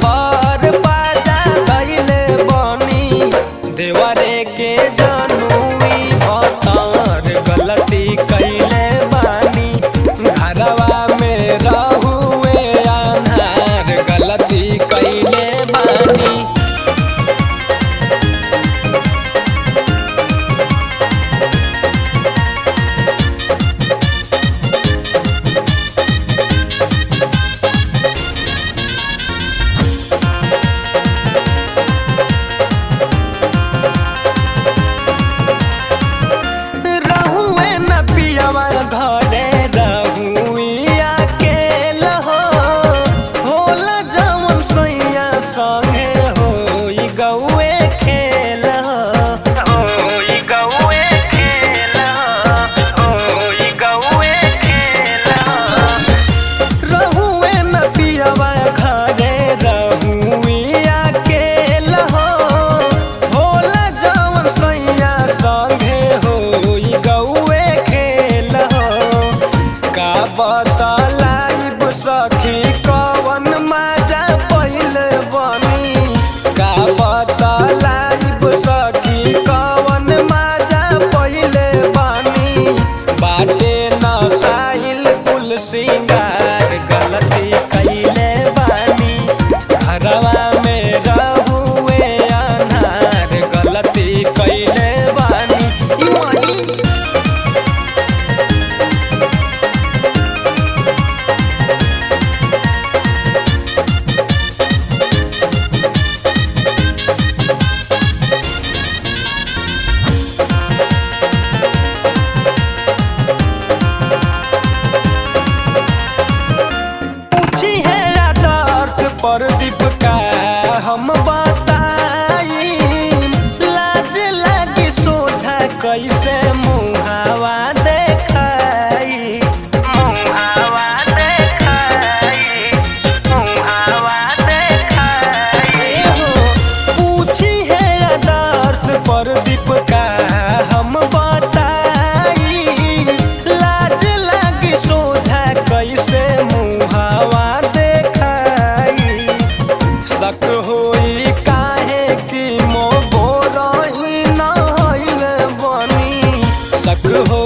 बर बाजा धैले बनी देवरे के जनुई भतर गलती कैले बानी घरवा में रहुए अन्हार गलती कैले बानी। घरे रहुइया के लहो होला जवन सैया संगे होई गौए खेल होई गौए खेल होई गौए खेल रहुए न पियवा घरे रहुइया के लहो होला जवन सैया संगे होई गौए का बतलाइब सखी कवन मजा पहिले बनी का बतलाइब सखी कवन मजा पहिले बनी बाटे नसाइल कुल सिंगार गलती कैले बानी घरवा में रहुए अन्हार गलती कैले बानी। प्रदीप का हम बताई लाज लागी सोझा कैसे मुहावा देखाई मुहावा देखाई मुहावा देखाई हो पूछी है आदर्श प्रदीप का हम बताई लाज लागी सोझा कैसे मुहावा शक होई काहे कि मोर न हईल बनी शक हो